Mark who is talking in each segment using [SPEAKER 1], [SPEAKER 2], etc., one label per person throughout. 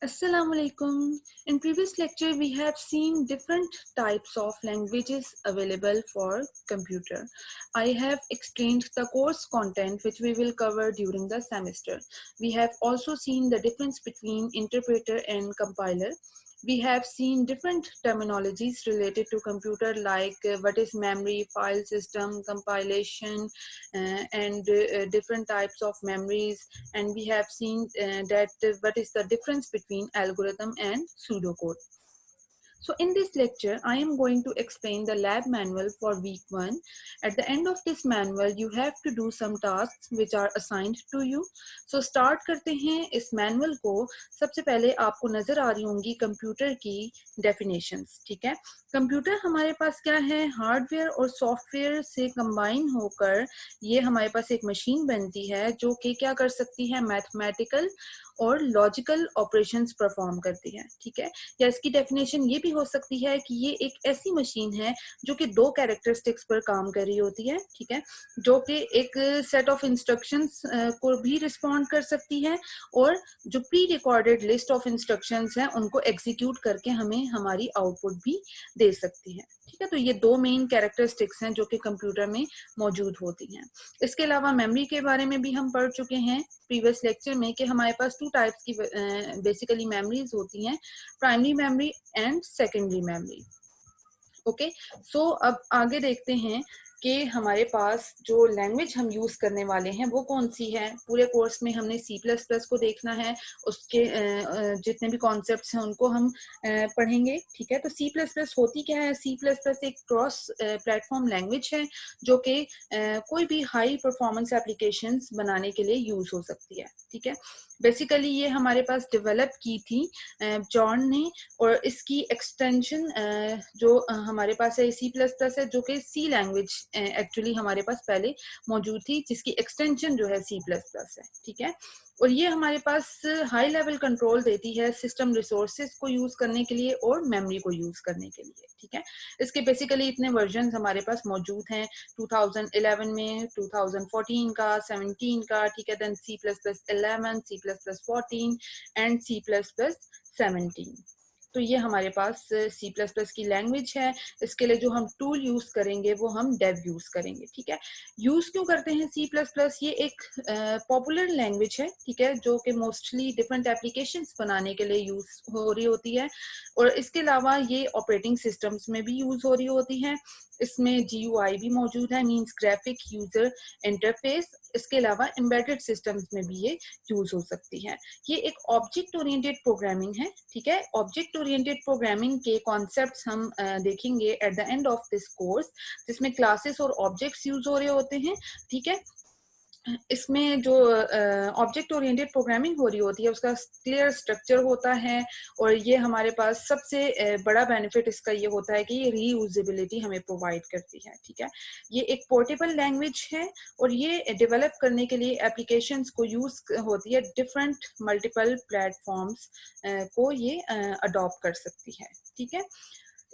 [SPEAKER 1] Assalamu alaikum. In previous lecture, we have seen different types of languages available for computer. I have explained the course content which we will cover during the semester. We have also seen the difference between interpreter and compiler. We have seen different terminologies related to computer like what is memory, file system, compilation, and different types of memories, and we have seen that what is the difference between algorithm and pseudocode. So in this lecture, I am going to explain the lab manual for week 1. At the end of this manual, you have to do some tasks which are assigned to you. So start करते हैं इस manual को. सबसे पहले आपको नजर आ रही होंगी कंप्यूटर की definitions, ठीक है. कंप्यूटर हमारे पास क्या है, हार्डवेयर और सॉफ्टवेयर से कंबाइन होकर ये हमारे पास एक मशीन बनती है जो कि क्या कर सकती है, मैथमेटिकल और लॉजिकल ऑपरेशंस परफॉर्म करती है, ठीक है. या इसकी डेफिनेशन ये भी हो सकती है कि ये एक ऐसी मशीन है जो कि दो कैरेक्टरिस्टिक्स पर काम कर रही होती है, ठीक है, जो कि एक सेट ऑफ इंस्ट्रक्शंस को भी रिस्पॉन्ड कर सकती है और जो pre recorded list of instructions हैं उनको एग्जीक्यूट करके हमें हमारी आउटपुट भी दे सकती है, ठीक है. तो ये दो मेन कैरेक्टरिस्टिक्स हैं जो कि कंप्यूटर में मौजूद होती हैं. इसके अलावा मेमोरी के बारे में भी हम पढ़ चुके हैं प्रीवियस लेक्चर में कि हमारे पास टू टाइप्स की बेसिकली मेमोरीज होती हैं, primary memory and secondary memory. Okay, so अब आगे देखते हैं कि हमारे पास जो लैंग्वेज हम यूज करने वाले हैं वो कौन सी है. पूरे कोर्स में हमने C++ को देखना है, उसके जितने भी कॉन्सेप्ट्स हैं उनको हम पढ़ेंगे, ठीक है. तो C++ होती क्या है, C++ एक क्रॉस प्लेटफॉर्म लैंग्वेज है जो कि कोई भी हाई परफॉर्मेंस एप्लीकेशंस बनाने के लिए यूज हो सकती है, ठीक है. बेसिकली ये हमारे पास डेवलप की थी जॉन ने, और इसकी एक्सटेंशन जो हमारे पास है C++ है, जो कि C लैंग्वेज एक्चुअली हमारे पास पहले मौजूद थी, जिसकी एक्सटेंशन जो है C++ है, ठीक है. और ये हमारे पास हाई लेवल कंट्रोल देती है सिस्टम रिसोर्सेज को यूज करने के लिए और मेमोरी को यूज करने के लिए, ठीक है. इसके बेसिकली इतने वर्जन हमारे पास मौजूद हैं 2011 में, 2014 का, 17 का, ठीक है. Then C++11, C++14 and C++17. तो ये हमारे पास C++ की लैंग्वेज है. इसके लिए जो हम टूल यूज करेंगे वो हम डेव यूज करेंगे, ठीक है. यूज क्यों करते हैं C++, ये एक पॉपुलर लैंग्वेज है, ठीक है, जो कि मोस्टली डिफरेंट एप्लीकेशंस बनाने के लिए यूज हो रही होती है. और इसके अलावा ये ऑपरेटिंग सिस्टम्स में भी यूज हो रही होती है. इसमें GUI भी मौजूद है, मींस ग्राफिक यूजर इंटरफेस. इसके अलावा एम्बेडेड सिस्टम्स में भी ये यूज हो सकती है. ये एक ऑब्जेक्ट ओरिएंटेड प्रोग्रामिंग है, ठीक है. ऑब्जेक्ट ओरिएंटेड प्रोग्रामिंग के कॉन्सेप्ट्स हम देखेंगे at the end of this course, जिसमें क्लासेस और ऑब्जेक्ट्स यूज हो रहे होते हैं, ठीक है. इसमें जो ऑब्जेक्ट ओरिएंटेड प्रोग्रामिंग हो रही होती है उसका क्लियर स्ट्रक्चर होता है, और ये हमारे पास सबसे बड़ा बेनिफिट इसका ये होता है कि ये रीयूजेबिलिटी हमें प्रोवाइड करती है, ठीक है. ये एक पोर्टेबल लैंग्वेज है और ये डेवलप करने के लिए एप्लीकेशंस को यूज होती है, डिफरेंट मल्टीपल प्लेटफॉर्म्स को ये अडॉप्ट कर सकती है, ठीक है.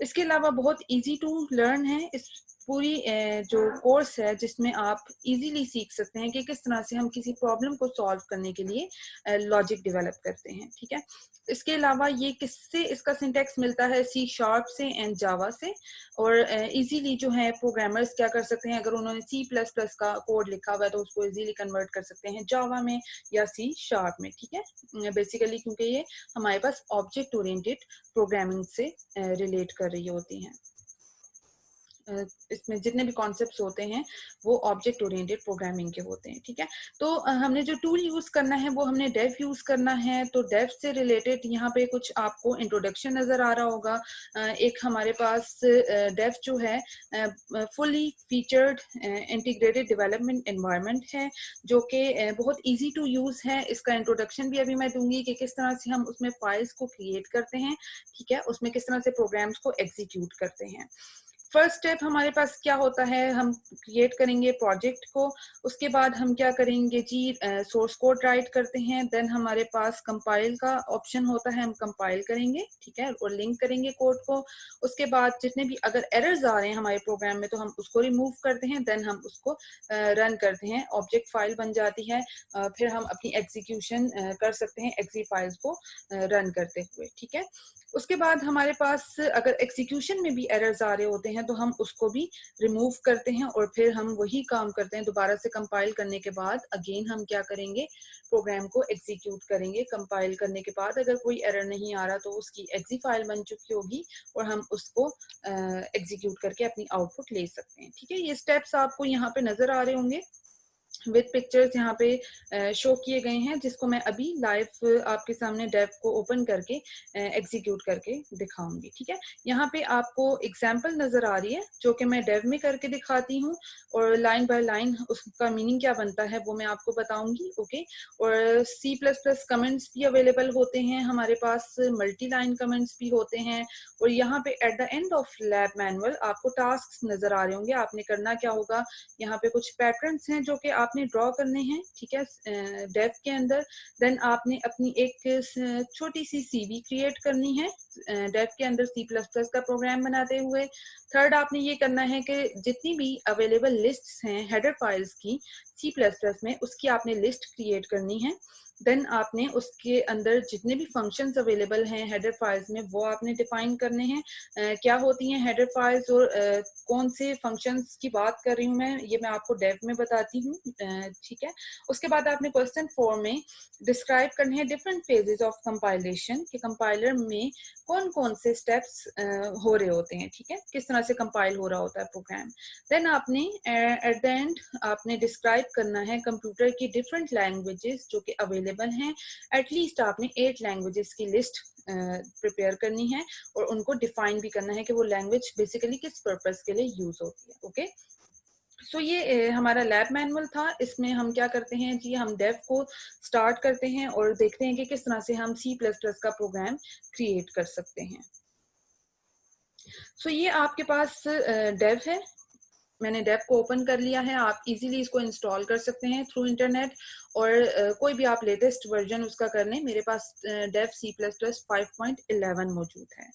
[SPEAKER 1] इसके अलावा बहुत इजी टू लर्न है इस पूरी जो कोर्स है, जिसमें आप इजीली सीख सकते हैं कि किस तरह से हम किसी प्रॉब्लम को सॉल्व करने के लिए लॉजिक डेवलप करते हैं, ठीक है. इसके अलावा ये किससे इसका सिंटैक्स मिलता है, C# से एंड जावा से. और इजीली जो है प्रोग्रामर्स क्या कर सकते हैं, अगर उन्होंने C++ का कोड लिखा हुआ है तो उसको इजीली कन्वर्ट कर सकते हैं जावा में या C# में, ठीक है. बेसिकली क्योंकि ये हमारे पास ऑब्जेक्ट ओरिएंटेड प्रोग्रामिंग से रिलेट कर रही होती हैं. इसमें जितने भी कॉन्सेप्ट्स होते हैं वो ऑब्जेक्ट ओरिएंटेड प्रोग्रामिंग के होते हैं, ठीक है. तो हमने जो टूल यूज करना है वो हमने डेव यूज करना है. तो डेव से रिलेटेड यहाँ पे कुछ आपको इंट्रोडक्शन नजर आ रहा होगा. एक हमारे पास डेव जो है fully featured integrated development environment है, जो कि बहुत इजी टू यूज है. इसका इंट्रोडक्शन भी अभी मैं दूंगी कि किस तरह से हम उसमें फाइल्स को क्रिएट करते हैं, ठीक है, उसमें किस तरह से प्रोग्राम्स को एग्जीक्यूट करते हैं. फर्स्ट स्टेप हमारे पास क्या होता है, हम क्रिएट करेंगे प्रोजेक्ट को, उसके बाद हम क्या करेंगे जी, सोर्स कोड राइट करते हैं, देन हमारे पास कंपाइल का ऑप्शन होता है, हम कंपाइल करेंगे, ठीक है, और लिंक करेंगे कोड को। उसके बाद जितने भी अगर एरर्स आ रहे हैं हमारे प्रोग्राम में तो हम उसको रिमूव करते हैं, देन हम उसको रन करते हैं, ऑब्जेक्ट फाइल बन जाती है, फिर हम अपनी एग्जीक्यूशन कर सकते हैं एक्सी फाइल्स को रन करते हुए, ठीक है। उसके बाद हमारे पास अगर एग्जीक्यूशन में भी एरर्स आ रहे होते हैं तो हम उसको भी रिमूव करते हैं और फिर हम वही काम करते हैं, दोबारा से कंपाइल करने के बाद अगेन हम क्या करेंगे, प्रोग्राम को एग्जीक्यूट करेंगे। कंपाइल करने के बाद अगर कोई एरर नहीं आ रहा तो उसकी एक्सी फाइल बन चुकी होगी और हम उसको एग्जीक्यूट करके अपनी आउटपुट ले सकते हैं, ठीक है। ये स्टेप्स आपको यहाँ पे नजर आ रहे होंगे विद पिक्चर्स यहाँ पे शो किए गए हैं, जिसको मैं अभी लाइव आपके सामने डेव को ओपन करके एग्जीक्यूट करके दिखाऊंगी, ठीक है। यहाँ पे आपको एग्जांपल नजर आ रही है जो कि मैं डेव में करके दिखाती हूँ और लाइन बाय लाइन उसका मीनिंग क्या बनता है वो मैं आपको बताऊंगी, ओके। और C++ कमेंट्स भी अवेलेबल होते हैं हमारे पास, मल्टी लाइन कमेंट्स भी होते हैं, और यहाँ पे at the end of lab manual आपको टास्क नजर आ रहे होंगे। आपने करना क्या होगा, यहाँ पे कुछ पैटर्न्स हैं जो कि आपने ड्रॉ करने हैं, ठीक है, डेव के अंदर। देन आपने अपनी एक छोटी सी सीवी क्रिएट करनी है डेव के अंदर C++ का प्रोग्राम बनाते हुए। थर्ड आपने ये करना है कि जितनी भी अवेलेबल लिस्ट्स हैं हेडर फाइल्स की C++ में, उसकी आपने लिस्ट क्रिएट करनी है। देन आपने उसके अंदर जितने भी फंक्शंस अवेलेबल हैं हेडर फाइल्स में वो आपने डिफाइन करने हैं। क्या होती हैं हेडर फाइल्स और कौन से फंक्शंस की बात कर रही हूँ मैं, ये मैं आपको डेव में बताती हूँ, ठीक है। उसके बाद आपने क्वेश्चन 4 में डिस्क्राइब करने हैं डिफरेंट फेजेस ऑफ कंपाइलेशन, कि कंपाइलर में कौन कौन से स्टेप्स हो रहे होते हैं, ठीक है, किस तरह से कंपाइल हो रहा होता है प्रोग्राम। देन आपने एट द एंड आपने डिस्क्राइब करना है कंप्यूटर की डिफरेंट लैंग्वेजेस जो कि अवेलेबल हैं। एटलीस्ट आपने 8 लैंग्वेजेस की लिस्ट प्रिपेयर करनी है और उनको डिफाइन भी करना है कि वो लैंग्वेज बेसिकली किस पर्पस के लिए यूज होती है, ओके। सो ये हमारा लैब मैनुअल था। इसमें हम क्या करते हैं जी, हम डेव को स्टार्ट करते हैं और देखते हैं कि किस तरह से हम C++ का प्रोग्राम क्रिएट कर सकते हैं। सो ये आपके पास डेव है, मैंने डेव को ओपन कर लिया है। आप इजीली इसको इंस्टॉल कर सकते हैं थ्रू इंटरनेट, और कोई भी आप लेटेस्ट वर्जन उसका कर लें। मेरे पास डेव C++ 5.11 मौजूद है।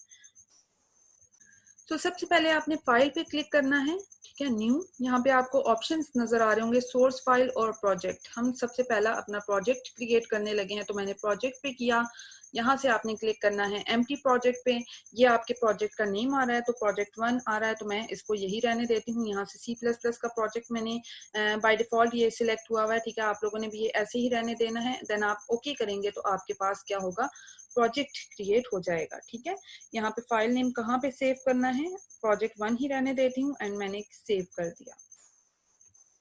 [SPEAKER 1] तो सबसे पहले आपने फाइल पे क्लिक करना है, ठीक है, न्यू। यहाँ पे आपको ऑप्शंस नजर आ रहे होंगे, सोर्स फाइल और प्रोजेक्ट। हम सबसे पहला अपना प्रोजेक्ट क्रिएट करने लगे हैं तो मैंने प्रोजेक्ट पे किया। यहाँ से आपने क्लिक करना है एम्प्टी प्रोजेक्ट पे। ये आपके प्रोजेक्ट का नेम आ रहा है तो प्रोजेक्ट 1 आ रहा है, तो मैं इसको यही रहने देती हूँ। यहाँ से C++ का प्रोजेक्ट मैंने बाय डिफॉल्ट ये सिलेक्ट हुआ हुआ है, ठीक है, आप लोगों ने भी ये ऐसे ही रहने देना है। देन आप ओके करेंगे तो आपके पास क्या होगा, प्रोजेक्ट क्रिएट हो जाएगा, ठीक है। यहाँ पे फाइल नेम कहाँ पे सेव करना है, प्रोजेक्ट 1 ही रहने देती हूँ एंड मैंने सेव कर दिया।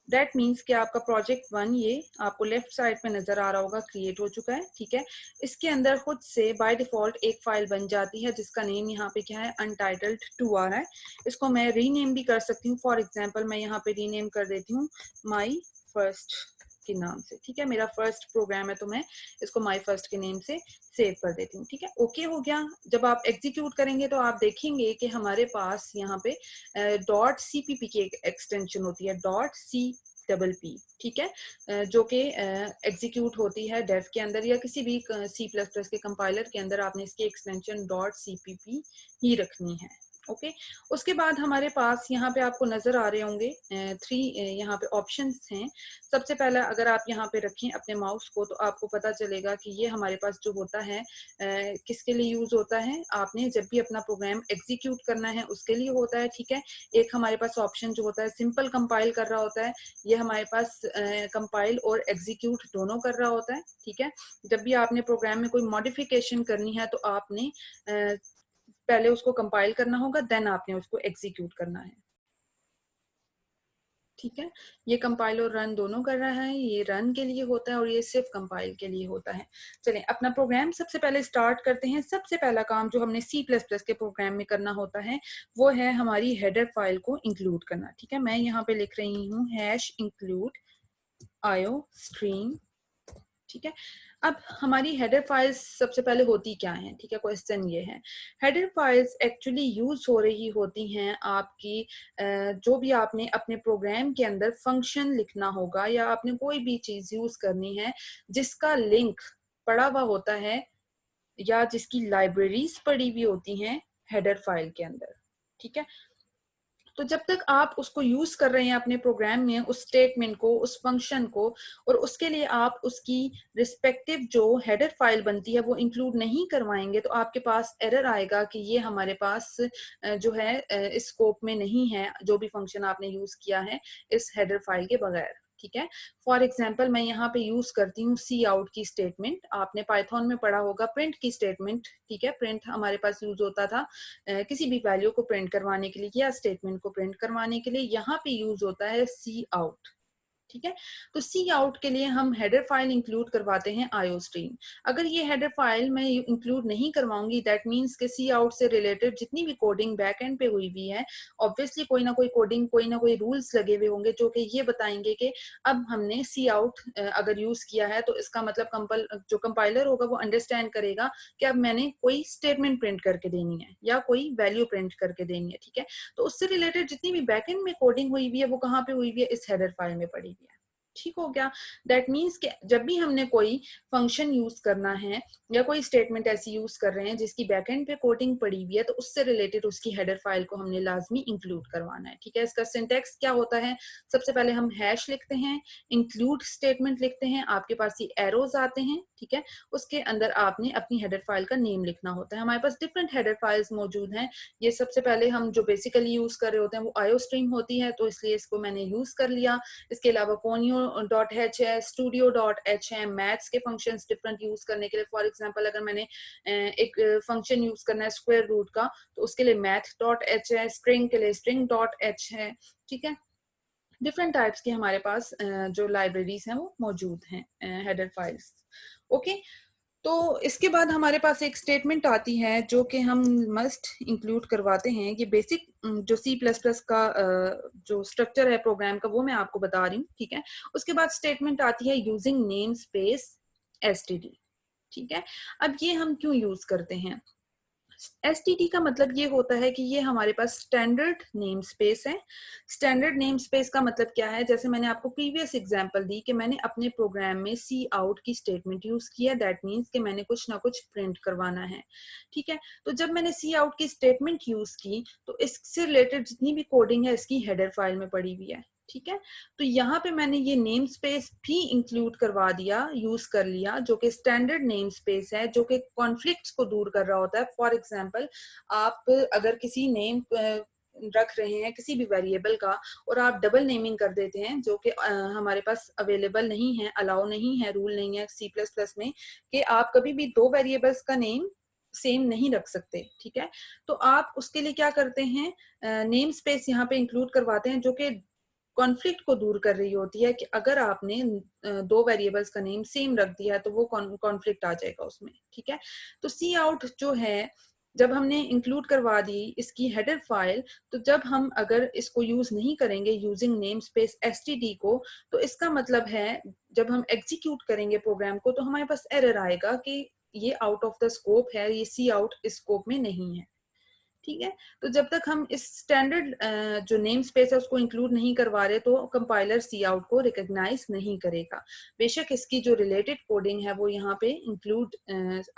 [SPEAKER 1] दैट मीन्स कि आपका प्रोजेक्ट 1 ये आपको लेफ्ट साइड पे नजर आ रहा होगा, क्रिएट हो चुका है, ठीक है। इसके अंदर खुद से बाय डिफॉल्ट एक फाइल बन जाती है जिसका नेम यहाँ पे क्या है, अनटाइटल्ड 2 आ रहा है। इसको मैं रीनेम भी कर सकती हूँ। फॉर एग्जाम्पल मैं यहाँ पे रीनेम कर देती हूँ माई फर्स्ट के नाम से, ठीक है, मेरा फर्स्ट प्रोग्राम है तो मैं इसको माई फर्स्ट के नेम से सेव कर देती हूँ, ठीक है। ओके हो गया। जब आप एग्जीक्यूट करेंगे तो आप देखेंगे कि हमारे पास यहाँ पे .cpp की एक एक्सटेंशन होती है, .c++, ठीक है, जो कि एग्जीक्यूट होती है डेव के अंदर या किसी भी C++ के कंपाइलर के अंदर। आपने इसकी एक्सटेंशन .cpp ही रखनी है, ओके। उसके बाद हमारे पास यहाँ पे आपको नजर आ रहे होंगे 3 यहाँ पे ऑप्शंस हैं। सबसे पहला अगर आप यहाँ पे रखें अपने माउस को तो आपको पता चलेगा कि ये हमारे पास जो होता है किसके लिए यूज होता है। आपने जब भी अपना प्रोग्राम एग्जीक्यूट करना है उसके लिए होता है, ठीक है। एक हमारे पास ऑप्शन जो होता है सिंपल कंपाइल कर रहा होता है, ये हमारे पास कंपाइल और एग्जीक्यूट दोनों कर रहा होता है, ठीक है। जब भी आपने प्रोग्राम में कोई मॉडिफिकेशन करनी है तो आपने पहले उसको कंपाइल करना होगा, देन आपने उसको एग्जीक्यूट करना है, ठीक है। ये कंपाइल और रन दोनों कर रहा है, ये रन के लिए होता है और ये सिर्फ कंपाइल के लिए होता है। चलें अपना प्रोग्राम सबसे पहले स्टार्ट करते हैं। सबसे पहला काम जो हमने C++ के प्रोग्राम में करना होता है वो है हमारी हेडर फाइल को इंक्लूड करना, ठीक है। मैं यहाँ पे लिख रही हूँ #include iostream, ठीक है। अब हमारी हेडर फाइल्स सबसे पहले होती क्या हैं, ठीक है, क्वेश्चन ये है। हेडर फाइल्स एक्चुअली यूज हो रही होती हैं आपकी जो भी आपने अपने प्रोग्राम के अंदर फंक्शन लिखना होगा या आपने कोई भी चीज यूज करनी है जिसका लिंक पड़ा हुआ होता है या जिसकी लाइब्रेरीज पड़ी हुई होती हैं हेडर फाइल के अंदर, ठीक है। तो जब तक आप उसको यूज कर रहे हैं अपने प्रोग्राम में, उस स्टेटमेंट को, उस फंक्शन को, और उसके लिए आप उसकी रिस्पेक्टिव जो हेडर फाइल बनती है वो इंक्लूड नहीं करवाएंगे, तो आपके पास एरर आएगा कि ये हमारे पास जो है इस स्कोप में नहीं है, जो भी फंक्शन आपने यूज किया है इस हेडर फाइल के बगैर, ठीक है। फॉर एग्जाम्पल मैं यहाँ पे यूज करती हूँ सी आउट की स्टेटमेंट। आपने पाइथन में पढ़ा होगा प्रिंट की स्टेटमेंट, ठीक है। प्रिंट हमारे पास यूज होता था किसी भी वैल्यू को प्रिंट करवाने के लिए या स्टेटमेंट को प्रिंट करवाने के लिए। यहाँ पे यूज होता है सी आउट, ठीक है। तो सी आउट के लिए हम हेडर फाइल इंक्लूड करवाते हैं आईओ स्ट्रीम। अगर ये हेडर फाइल मैं इंक्लूड नहीं करवाऊंगी, दैट मीन्स के सी आउट से रिलेटेड जितनी भी कोडिंग बैक एंड पे हुई हुई है, ऑब्वियसली कोई ना कोई कोडिंग, कोई ना कोई रूल्स लगे हुए होंगे जो कि ये बताएंगे कि अब हमने सी आउट अगर यूज किया है तो इसका मतलब जो कंपाइलर होगा वो अंडरस्टैंड करेगा कि अब मैंने कोई स्टेटमेंट प्रिंट करके देनी है या कोई वैल्यू प्रिंट करके देनी है, ठीक है। तो उससे रिलेटेड जितनी भी बैकएंड में कोडिंग हुई हुई है वो कहाँ पे हुई हुई है, इस हेडर फाइल में पड़ी हुई है, ठीक हो गया। दैट मीन्स कि जब भी हमने कोई फंक्शन यूज करना है या कोई स्टेटमेंट ऐसी यूज कर रहे हैं जिसकी बैकएंड पे कोडिंग पड़ी हुई है, तो उससे रिलेटेड उसकी हेडर फाइल को हमने लाजमी इंक्लूड करवाना है, ठीक है। इसका सिंटेक्स क्या होता है, सबसे पहले हम हैश लिखते हैं, इंक्लूड स्टेटमेंट लिखते हैं, आपके पास ये एरोज आते हैं, ठीक है। उसके अंदर आपने अपनी हेडर फाइल का नेम लिखना होता है। हमारे पास डिफरेंट हेडर फाइल्स मौजूद हैं। ये सबसे पहले हम जो बेसिकली यूज कर रहे होते हैं वो आईओ स्ट्रीम होती है, तो इसलिए इसको मैंने यूज कर लिया। इसके अलावा conio.h है, studio.h है, मैथ्स के फंक्शंस डिफरेंट यूज करने के लिए। फॉर एग्जांपल अगर मैंने एक फंक्शन यूज करना है स्क्वायर रूट का, तो उसके लिए math.h है, स्ट्रिंग के लिए string.h है, ठीक है। डिफरेंट टाइप्स के हमारे पास जो लाइब्रेरीज हैं वो मौजूद हैं हेडर फाइल्स, ओके। तो इसके बाद हमारे पास एक स्टेटमेंट आती है जो कि हम मस्ट इंक्लूड करवाते हैं। ये बेसिक जो सी प्लस प्लस का जो स्ट्रक्चर है प्रोग्राम का वो मैं आपको बता रही हूँ, ठीक है। उसके बाद स्टेटमेंट आती है यूजिंग नेम स्पेस एसटीडी, ठीक है। अब ये हम क्यों यूज करते हैं, एसटीडी का मतलब ये होता है कि ये हमारे पास स्टैंडर्ड नेम स्पेस है। स्टैंडर्ड नेम स्पेस का मतलब क्या है, जैसे मैंने आपको प्रीवियस एग्जांपल दी कि मैंने अपने प्रोग्राम में सी आउट की स्टेटमेंट यूज किया, दैट मींस कि मैंने कुछ ना कुछ प्रिंट करवाना है, ठीक है। तो जब मैंने सी आउट की स्टेटमेंट यूज की तो इससे रिलेटेड जितनी भी कोडिंग है इसकी हेडर फाइल में पड़ी हुई है, ठीक है। तो यहाँ पे मैंने ये नेम स्पेस भी इंक्लूड करवा दिया, यूज कर लिया, जो कि स्टैंडर्ड नेम स्पेस है, जो कि कॉन्फ्लिक्ट्स को दूर कर रहा होता है। फॉर एग्जांपल आप अगर किसी नेम रख रहे हैं किसी भी वेरिएबल का और आप डबल नेमिंग कर देते हैं, जो कि हमारे पास अवेलेबल नहीं है, अलाउ नहीं है, रूल नहीं है सी प्लस प्लस में कि आप कभी भी दो वेरिएबल्स का नेम सेम नहीं रख सकते, ठीक है। तो आप उसके लिए क्या करते हैं, नेम स्पेस यहाँ पे इंक्लूड करवाते हैं, जो कि कॉन्फ्लिक्ट को दूर कर रही होती है कि अगर आपने दो वेरिएबल्स का नेम सेम रख दिया तो वो कॉन्फ्लिक्ट आ जाएगा उसमें, ठीक है। तो सी आउट जो है जब हमने इंक्लूड करवा दी इसकी हेडर फाइल, तो जब हम अगर इसको यूज नहीं करेंगे यूजिंग नेम स्पेस एसटीडी को, तो इसका मतलब है जब हम एग्जीक्यूट करेंगे प्रोग्राम को तो हमारे पास एरर आएगा कि ये आउट ऑफ द स्कोप है, ये सी आउट स्कोप में नहीं है, ठीक है। तो जब तक हम इस स्टैंडर्ड जो नेम स्पेस है उसको इंक्लूड नहीं करवा रहे तो कंपाइलर सी आउट को रिकॉग्नाइज नहीं करेगा। बेशक इसकी जो रिलेटेड कोडिंग है वो यहाँ पे इंक्लूड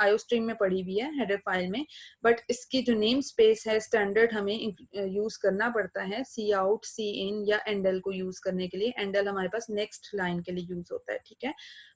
[SPEAKER 1] आईओ स्ट्रीम में पड़ी हुई है हेडर फाइल में, बट इसकी जो नेम स्पेस है स्टैंडर्ड हमें यूज करना पड़ता है सी आउट, सी इन या एंडल को यूज करने के लिए। एंडल हमारे पास नेक्स्ट लाइन के लिए यूज होता है, ठीक है।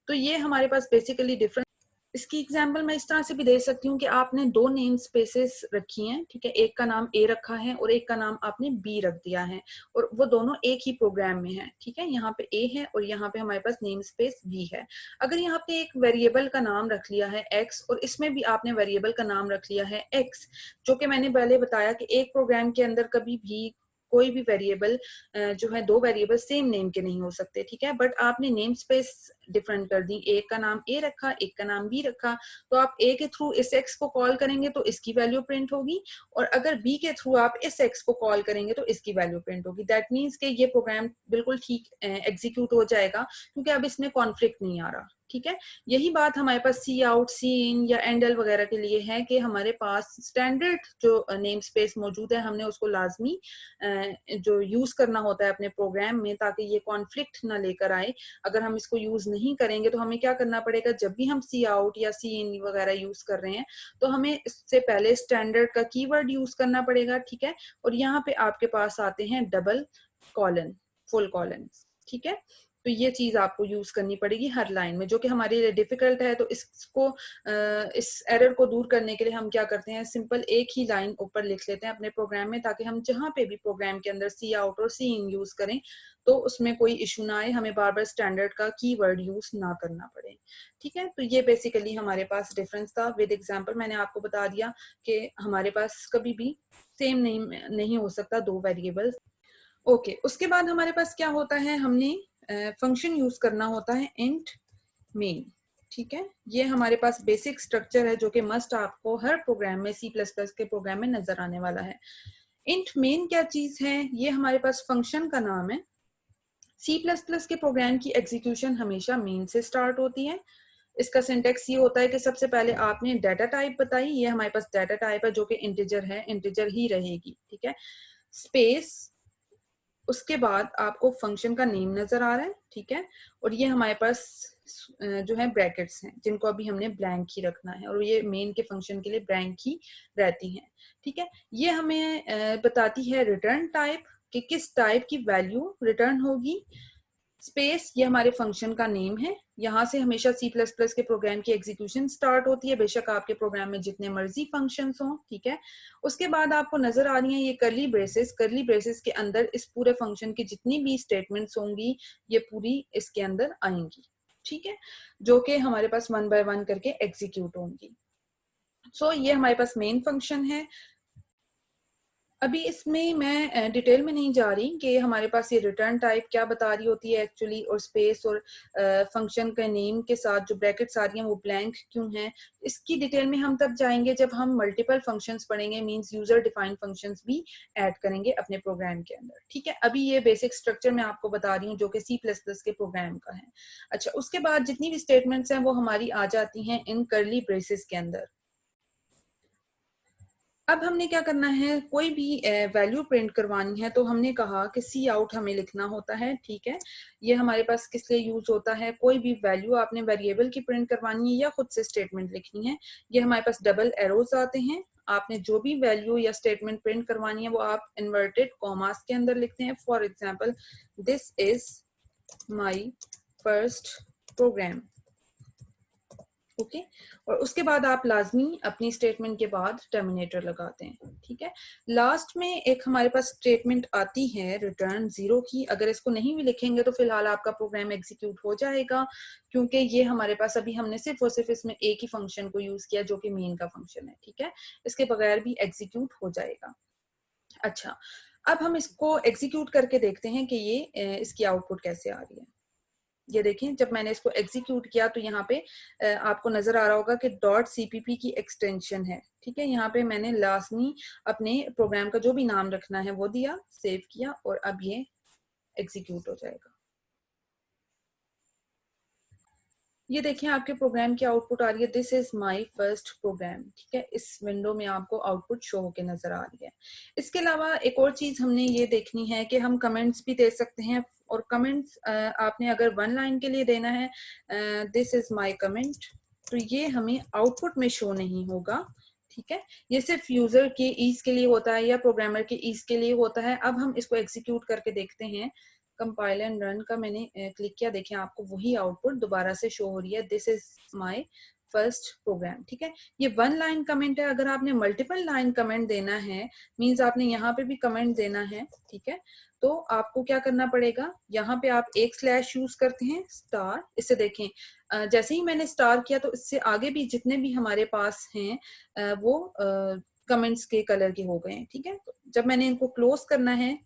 [SPEAKER 1] तो ये हमारे पास बेसिकली डिफरेंट। इसकी एग्जाम्पल मैं इस तरह से भी दे सकती हूँ कि आपने दो नेम स्पेसेस रखी हैं, ठीक है। एक का नाम ए रखा है और एक का नाम आपने बी रख दिया है, और वो दोनों एक ही प्रोग्राम में है, ठीक है। यहाँ पे ए है और यहाँ पे हमारे पास नेम स्पेस बी है। अगर यहाँ पे एक वेरिएबल का नाम रख लिया है एक्स और इसमें भी आपने वेरिएबल का नाम रख लिया है एक्स, जो कि मैंने पहले बताया कि एक प्रोग्राम के अंदर कभी भी कोई भी वेरिएबल जो है दो वेरिएबल सेम नेम के नहीं हो सकते, ठीक है। बट आपने नेम स्पेस डिफरेंट कर दी, एक का नाम ए रखा, एक का नाम बी रखा, तो आप ए के थ्रू इस एक्स को कॉल करेंगे तो इसकी वैल्यू प्रिंट होगी, और अगर बी के थ्रू आप इस एक्स को कॉल करेंगे तो इसकी वैल्यू प्रिंट होगी। दैट मीन्स कि ये प्रोग्राम बिल्कुल ठीक एग्जीक्यूट हो जाएगा, क्योंकि अब इसमें कॉन्फ्लिक्ट नहीं आ रहा। ठीक है, यही बात हमारे पास सी आउट, सी इन या एंडल वगैरह के लिए है कि हमारे पास स्टैंडर्ड जो नेम स्पेस मौजूद है, हमने उसको लाजमी जो यूज करना होता है अपने प्रोग्राम में, ताकि ये कॉन्फ्लिक्ट ना लेकर आए। अगर हम इसको यूज नहीं करेंगे तो हमें क्या करना पड़ेगा, जब भी हम सी आउट या सी इन वगैरह यूज कर रहे हैं तो हमें इससे पहले स्टैंडर्ड का कीवर्ड यूज करना पड़ेगा। ठीक है, और यहाँ पे आपके पास आते हैं डबल कॉलन, फुल कॉलन। ठीक है, तो ये चीज आपको यूज करनी पड़ेगी हर लाइन में, जो कि हमारे लिए डिफिकल्ट है। तो इसको इस एरर को दूर करने के लिए हम क्या करते हैं, सिंपल एक ही लाइन ऊपर लिख लेते हैं अपने प्रोग्राम में, ताकि हम जहां पे भी प्रोग्राम के अंदर सी आउट और सी इन यूज करें तो उसमें कोई इशू ना आए, हमें बार बार स्टैंडर्ड का कीवर्ड यूज ना करना पड़े। ठीक है, तो ये बेसिकली हमारे पास डिफरेंस था। विद एग्जाम्पल मैंने आपको बता दिया कि हमारे पास कभी भी सेम नहीं हो सकता दो वेरिएबल्स। ओके, उसके बाद हमारे पास क्या होता है, हमने फंक्शन यूज करना होता है इंट मेन। ठीक है, ये हमारे पास बेसिक स्ट्रक्चर है जो कि मस्ट आपको हर प्रोग्राम में, सी प्लस प्लस के प्रोग्राम में नजर आने वाला है। इंट मेन क्या चीज है, ये हमारे पास फंक्शन का नाम है। सी प्लस प्लस के प्रोग्राम की एग्जीक्यूशन हमेशा मेन से स्टार्ट होती है। इसका सिंटेक्स ये होता है कि सबसे पहले आपने डाटा टाइप बताई, ये हमारे पास डाटा टाइप है जो कि इंटीजर है, इंटीजर ही रहेगी। ठीक है, स्पेस, उसके बाद आपको फंक्शन का नेम नजर आ रहा है। ठीक है, और ये हमारे पास जो है ब्रैकेट्स हैं, जिनको अभी हमने ब्लैंक ही रखना है, और ये मेन के फंक्शन के लिए ब्लैंक ही रहती हैं। ठीक है, ये हमें बताती है रिटर्न टाइप, कि किस टाइप की वैल्यू रिटर्न होगी। स्पेस, ये हमारे फंक्शन का नेम है, यहाँ से हमेशा सी प्लस प्लस के प्रोग्राम की एग्जीक्यूशन स्टार्ट होती है, बेशक आपके प्रोग्राम में जितने मर्जी फंक्शंस हों। ठीक है, उसके बाद आपको नजर आ रही है ये करली ब्रेसेस, करली ब्रेसेस के अंदर इस पूरे फंक्शन की जितनी भी स्टेटमेंट्स होंगी ये पूरी इसके अंदर आएंगी। ठीक है, जो कि हमारे पास वन बाय वन करके एग्जीक्यूट होंगी। सो ये हमारे पास मेन फंक्शन है। अभी इसमें मैं डिटेल में नहीं जा रही कि हमारे पास ये रिटर्न टाइप क्या बता रही होती है एक्चुअली, और स्पेस और फंक्शन के नेम के साथ जो ब्रैकेट्स आ रही हैं वो ब्लैंक क्यों हैं। इसकी डिटेल में हम तब जाएंगे जब हम मल्टीपल फंक्शंस पढ़ेंगे, मींस यूजर डिफाइंड फंक्शंस भी ऐड करेंगे अपने प्रोग्राम के अंदर। ठीक है, अभी ये बेसिक स्ट्रक्चर मैं आपको बता रही हूँ जो कि सी प्लस प्लस के प्रोग्राम का है। अच्छा, उसके बाद जितनी भी स्टेटमेंट्स हैं वो हमारी आ जाती हैं इन करली ब्रेसेस के अंदर। अब हमने क्या करना है, कोई भी वैल्यू प्रिंट करवानी है तो हमने कहा कि सी आउट हमें लिखना होता है। ठीक है, ये हमारे पास किस लिए यूज होता है, कोई भी वैल्यू आपने वेरिएबल की प्रिंट करवानी है या खुद से स्टेटमेंट लिखनी है, ये हमारे पास डबल एरोज आते हैं। आपने जो भी वैल्यू या स्टेटमेंट प्रिंट करवानी है वो आप इन्वर्टेड कॉमास के अंदर लिखते हैं। For example, this is my first program. Okay, और उसके बाद आप लाजमी अपनी स्टेटमेंट के बाद टर्मिनेटर लगाते हैं। ठीक है, लास्ट में एक हमारे पास स्टेटमेंट आती है रिटर्न 0 की। अगर इसको नहीं भी लिखेंगे तो फिलहाल आपका प्रोग्राम एग्जीक्यूट हो जाएगा, क्योंकि ये हमारे पास अभी हमने सिर्फ और सिर्फ इसमें एक ही फंक्शन को यूज किया जो कि मेन का फंक्शन है। ठीक है, इसके बगैर भी एग्जीक्यूट हो जाएगा। अच्छा, अब हम इसको एग्जीक्यूट करके देखते हैं कि ये इसकी आउटपुट कैसे आ रही है। ये देखें, जब मैंने इसको एग्जीक्यूट किया तो यहाँ पे आपको नजर आ रहा होगा कि डॉट सीपीपी की एक्सटेंशन है। ठीक है, यहाँ पे मैंने लाजमी अपने प्रोग्राम का जो भी नाम रखना है वो दिया, सेव किया, और अब ये एग्जीक्यूट हो जाएगा। ये देखिए आपके प्रोग्राम की आउटपुट आ रही है, this is my first program. ठीक है, इस विंडो में आपको आउटपुट शो होके नजर आ रही है। इसके अलावा एक और चीज हमने ये देखनी है कि हम कमेंट्स भी दे सकते हैं, और कमेंट्स आपने अगर वन लाइन के लिए देना है, दिस इज माय कमेंट, तो ये हमें आउटपुट में शो नहीं होगा। ठीक है, ये सिर्फ यूजर के ईज के लिए होता है या प्रोग्रामर के ईज के लिए होता है। अब हम इसको एग्जीक्यूट करके देखते हैं। कंपाइल एंड रन का मैंने क्लिक किया, देखें आपको वही आउटपुट दोबारा से शो हो रही है, this is my first program. ठीक है, ये वन लाइन कमेंट है। अगर आपने मल्टीपल लाइन कमेंट देना है, मींस आपने यहाँ पे भी कमेंट देना है, ठीक है, तो आपको क्या करना पड़ेगा, यहाँ पे आप एक स्लैश यूज करते हैं, स्टार। इससे देखें जैसे ही मैंने स्टार किया तो इससे आगे भी जितने भी हमारे पास हैं वो कमेंट्स के कलर के हो गए हैं। ठीक है, तो जब मैंने इनको क्लोज करना है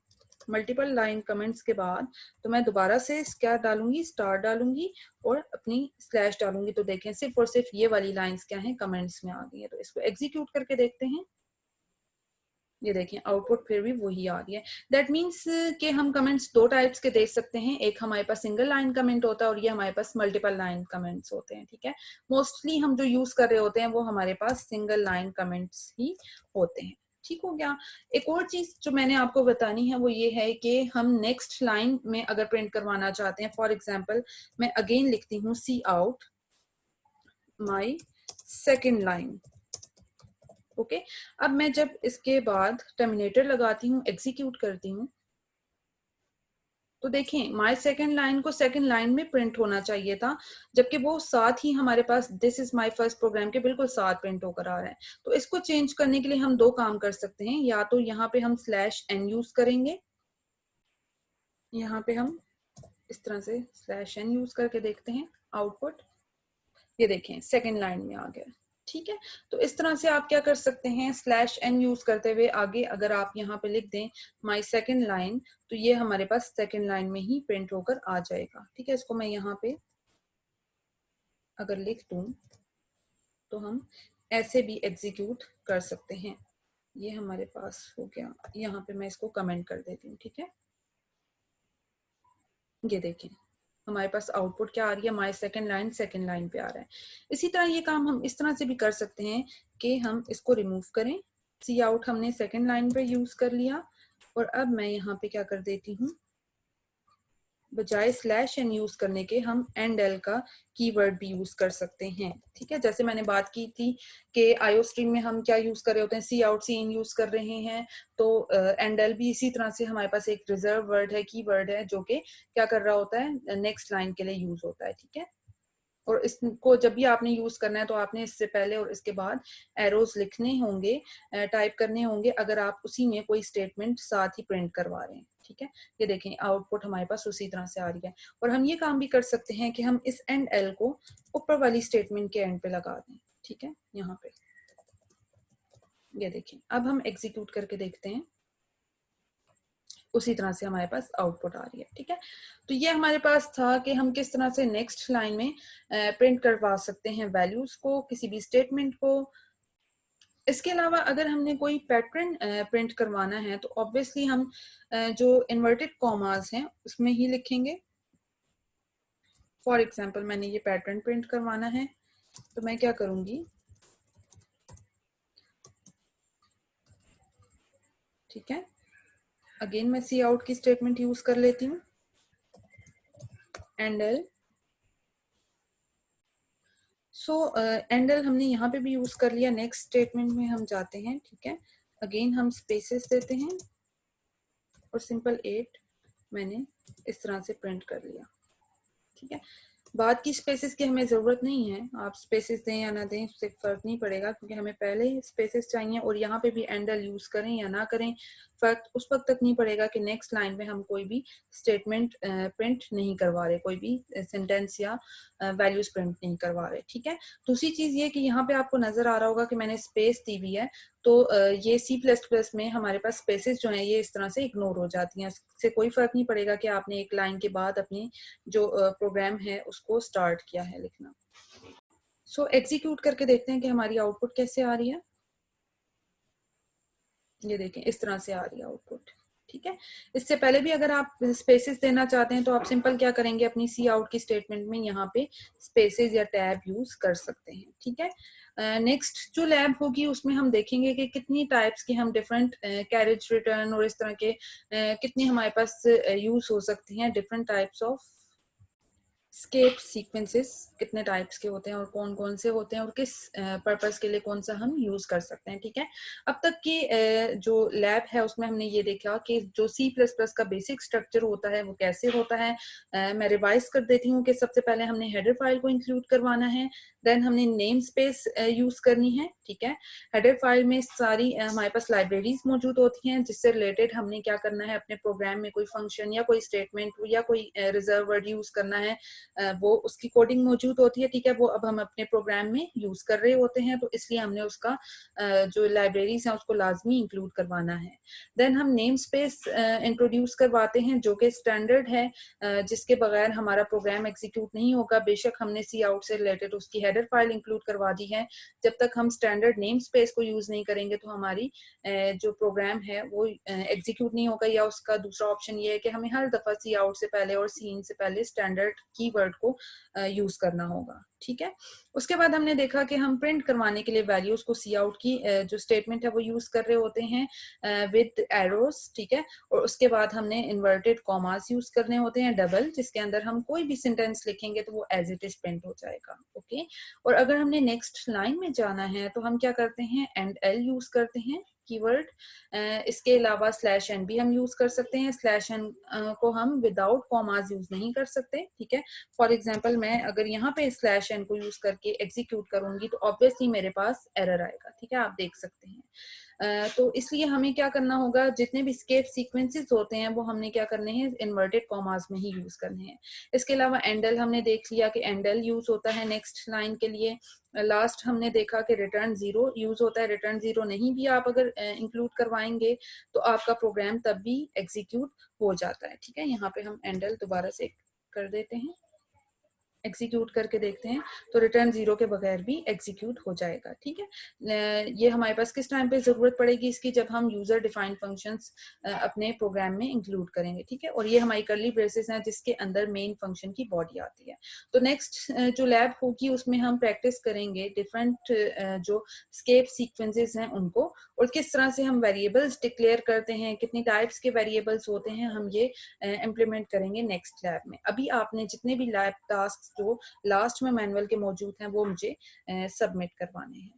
[SPEAKER 1] मल्टीपल लाइन कमेंट्स के बाद तो मैं दोबारा से क्या डालूंगी, स्टार डालूंगी और अपनी स्लैश डालूंगी। तो देखें सिर्फ और सिर्फ ये वाली लाइंस क्या हैं, कमेंट्स में आ गई है। तो इसको एग्जीक्यूट करके देखते हैं। ये देखें आउटपुट फिर भी वही आ रही है। दैट मीन्स कि हम कमेंट्स दो टाइप्स के देख सकते हैं, एक हमारे पास सिंगल लाइन कमेंट होता है और ये हमारे पास मल्टीपल लाइन कमेंट्स होते हैं। ठीक है, मोस्टली हम जो यूज कर रहे होते हैं वो हमारे पास सिंगल लाइन कमेंट्स ही होते हैं। ठीक हो गया। एक और चीज जो मैंने आपको बतानी है वो ये है कि हम नेक्स्ट लाइन में अगर प्रिंट करवाना चाहते हैं, फॉर एग्जाम्पल मैं अगेन लिखती हूँ cout my second line. Okay, अब मैं जब इसके बाद टर्मिनेटर लगाती हूँ, एग्जीक्यूट करती हूँ, तो देखें माय सेकंड लाइन को सेकंड लाइन में प्रिंट होना चाहिए था, जबकि वो साथ ही हमारे पास this is my first program के बिल्कुल साथ प्रिंट होकर आ रहा है। तो इसको चेंज करने के लिए हम दो काम कर सकते हैं, या तो यहाँ पे हम स्लैश एन यूज करेंगे, यहाँ पे हम इस तरह से स्लैश एन यूज करके देखते हैं आउटपुट, ये देखें सेकंड लाइन में आ गया। ठीक है, तो इस तरह से आप क्या कर सकते हैं, स्लैश एन यूज करते हुए आगे अगर आप यहाँ पे लिख दें माय सेकंड लाइन, तो ये हमारे पास सेकंड लाइन में ही प्रिंट होकर आ जाएगा। ठीक है, इसको मैं यहाँ पे अगर लिख दूं तो हम ऐसे भी एग्जीक्यूट कर सकते हैं। ये हमारे पास हो गया, यहाँ पे मैं इसको कमेंट कर देती हूँ। ठीक है, ये देखें हमारे पास आउटपुट क्या आ रही है, माय सेकंड लाइन पे आ रहा है। इसी तरह ये काम हम इस तरह से भी कर सकते हैं कि हम इसको रिमूव करें। सी आउट हमने सेकंड लाइन पे यूज कर लिया और अब मैं यहाँ पे क्या कर देती हूँ, बजाय स्लैश एन यूज करने के हम एंड एल का कीवर्ड भी यूज कर सकते हैं। ठीक है, जैसे मैंने बात की थी कि आईओ स्ट्रीम में हम क्या यूज कर रहे होते हैं, सी आउट सी इन यूज कर रहे हैं, तो एंड एल भी इसी तरह से हमारे पास एक रिजर्व वर्ड है, कीवर्ड है, जो कि क्या कर रहा होता है, नेक्स्ट लाइन के लिए यूज होता है। ठीक है, और इसको जब भी आपने यूज करना है तो आपने इससे पहले और इसके बाद एरोज लिखने होंगे, टाइप करने होंगे, अगर आप उसी में कोई स्टेटमेंट साथ ही प्रिंट करवा रहे हैं। ठीक है, ये देखें आउटपुट हमारे पास उसी तरह से आ रही है। और हम ये काम भी कर सकते हैं कि हम इस एंड एल को ऊपर वाली स्टेटमेंट के एंड पे लगा दें। ठीक है, यहाँ पे ये देखें, अब हम एग्जीक्यूट करके देखते हैं, उसी तरह से हमारे पास आउटपुट आ रही है। ठीक है, तो ये हमारे पास था कि हम किस तरह से नेक्स्ट लाइन में प्रिंट करवा सकते हैं वैल्यूज को, किसी भी स्टेटमेंट को। इसके अलावा अगर हमने कोई पैटर्न प्रिंट करवाना है तो ऑब्वियसली हम जो इन्वर्टेड कॉमास हैं उसमें ही लिखेंगे। फॉर एग्जांपल मैंने ये पैटर्न प्रिंट करवाना है तो मैं क्या करूंगी, ठीक है, अगेन मैं सी आउट की स्टेटमेंट यूज कर लेती हूँ, and L. So and L हमने यहाँ पे भी यूज कर लिया। नेक्स्ट स्टेटमेंट में हम जाते हैं। ठीक है, अगेन हम स्पेसेस देते हैं और सिंपल 8 मैंने इस तरह से प्रिंट कर लिया। ठीक है, बाद की स्पेसेस की हमें जरूरत नहीं है, आप स्पेसेस दें या ना दें उससे फर्क नहीं पड़ेगा, क्योंकि हमें पहले ही स्पेसेस चाहिए। और यहाँ पे भी एंड एल यूज करें या ना करें फर्क उस वक्त तक नहीं पड़ेगा कि नेक्स्ट लाइन में हम कोई भी स्टेटमेंट प्रिंट नहीं करवा रहे, कोई भी सेंटेंस या वैल्यूज प्रिंट नहीं करवा रहे। ठीक है, दूसरी चीज ये कि यहाँ पे आपको नजर आ रहा होगा कि मैंने स्पेस दी हुई है, तो ये C++ में हमारे पास स्पेसेस जो हैं ये इस तरह से इग्नोर हो जाती हैं। इससे कोई फर्क नहीं पड़ेगा कि आपने एक लाइन के बाद अपनी जो प्रोग्राम है उसको स्टार्ट किया है लिखना। सो एग्जीक्यूट करके देखते हैं कि हमारी आउटपुट कैसे आ रही है। ये देखें इस तरह से आ रही है आउटपुट। ठीक है, इससे पहले भी अगर आप स्पेसेस देना चाहते हैं तो आप सिंपल क्या करेंगे, अपनी सी आउट की स्टेटमेंट में यहाँ पे स्पेसेस या टैब यूज कर सकते हैं। ठीक है, नेक्स्ट जो लैब होगी उसमें हम देखेंगे कि कितनी टाइप्स की हम डिफरेंट कैरेज रिटर्न और इस तरह के कितनी हमारे पास यूज हो सकती हैं, different types of escape sequences कितने टाइप्स के होते हैं और कौन कौन से होते हैं और किस पर्पस के लिए कौन सा हम यूज कर सकते हैं। ठीक है, अब तक की जो लैब है उसमें हमने ये देखा कि जो C++ का बेसिक स्ट्रक्चर होता है वो कैसे होता है। मैं रिवाइज कर देती हूँ कि सबसे पहले हमने हेडर फाइल को इंक्लूड करवाना है, देन हमने नेम स्पेस यूज करनी है। ठीक है, हेडर फाइल में सारी हमारे पास लाइब्रेरीज मौजूद होती हैं जिससे रिलेटेड हमने क्या करना है, अपने प्रोग्राम में कोई फंक्शन या कोई स्टेटमेंट या कोई रिजर्व वर्ड यूज करना है वो उसकी कोडिंग मौजूद होती है, ठीक है, वो अब हम अपने प्रोग्राम में यूज कर रहे होते हैं, तो इसलिए हमने उसका जो लाइब्रेरीज हैं उसको लाजमी इंक्लूड करवाना है। देन हम नेम स्पेस इंट्रोड्यूस करवाते हैं जो कि स्टैंडर्ड है, जिसके बगैर हमारा प्रोग्राम एग्जीक्यूट नहीं होगा। बेशक हमने सी आउट से रिलेटेड उसकी हेडर फाइल इंक्लूड करवा दी है, जब तक हम स्टैंडर्ड नेम स्पेस को यूज नहीं करेंगे तो हमारी जो प्रोग्राम है वो एग्जीक्यूट नहीं होगा। या उसका दूसरा ऑप्शन ये है कि हमें हर दफा सी आउट से पहले और सी इन से पहले स्टैंडर्ड कीवर्ड को यूज करना होगा, ठीक है। उसके बाद हमने देखा कि हम प्रिंट करवाने के लिए वैल्यूज को सी आउट की जो स्टेटमेंट है वो यूज कर रहे होते हैं विद एरोस, ठीक है। और उसके बाद हमने इन्वर्टेड कॉमास यूज करने होते हैं डबल, जिसके अंदर हम कोई भी सेंटेंस लिखेंगे तो वो एज इट इज प्रिंट हो जाएगा, ओके। और अगर हमने नेक्स्ट लाइन में जाना है तो हम क्या करते हैं, एंड एल यूज करते हैं कीवर्ड। इसके अलावा स्लैश एन भी हम यूज कर सकते हैं। स्लैश एन को हम विदाउट कॉमास यूज नहीं कर सकते, ठीक है। फॉर एग्जांपल मैं अगर यहाँ पे स्लैश एन को यूज करके एग्जीक्यूट करूंगी तो ऑब्वियसली मेरे पास एरर आएगा, ठीक है, आप देख सकते हैं। तो इसलिए हमें क्या करना होगा, जितने भी स्केप सीक्वेंसेस होते हैं वो हमने क्या करने हैं, इन्वर्टेड कॉमास में ही यूज करने हैं। इसके अलावा एंडल हमने देख लिया कि एंडल यूज होता है नेक्स्ट लाइन के लिए। लास्ट हमने देखा कि रिटर्न जीरो यूज होता है। रिटर्न जीरो नहीं भी आप अगर इंक्लूड करवाएंगे तो आपका प्रोग्राम तब भी एग्जीक्यूट हो जाता है, ठीक है। यहाँ पे हम एंडल दोबारा से कर देते हैं, एग्जीक्यूट करके देखते हैं तो रिटर्न जीरो के बगैर भी एग्जीक्यूट हो जाएगा, ठीक है। ये हमारे पास किस टाइम पे जरूरत पड़ेगी इसकी, जब हम यूजर डिफाइंड फंक्शंस अपने प्रोग्राम में इंक्लूड करेंगे, ठीक है। और ये हमारी कर्ली ब्रेसेस हैं जिसके अंदर मेन फंक्शन की बॉडी आती है। तो नेक्स्ट जो लैब होगी उसमें हम प्रैक्टिस करेंगे डिफरेंट जो स्केप सीक्वेंसेस हैं उनको, और किस तरह से हम वेरिएबल्स डिक्लेयर करते हैं, कितनी टाइप्स के वेरिएबल्स होते हैं, हम ये इम्प्लीमेंट करेंगे नेक्स्ट लैब में। अभी आपने जितने भी लैब टास्क जो लास्ट में मैनुअल के मौजूद हैं वो मुझे सबमिट करवाने हैं।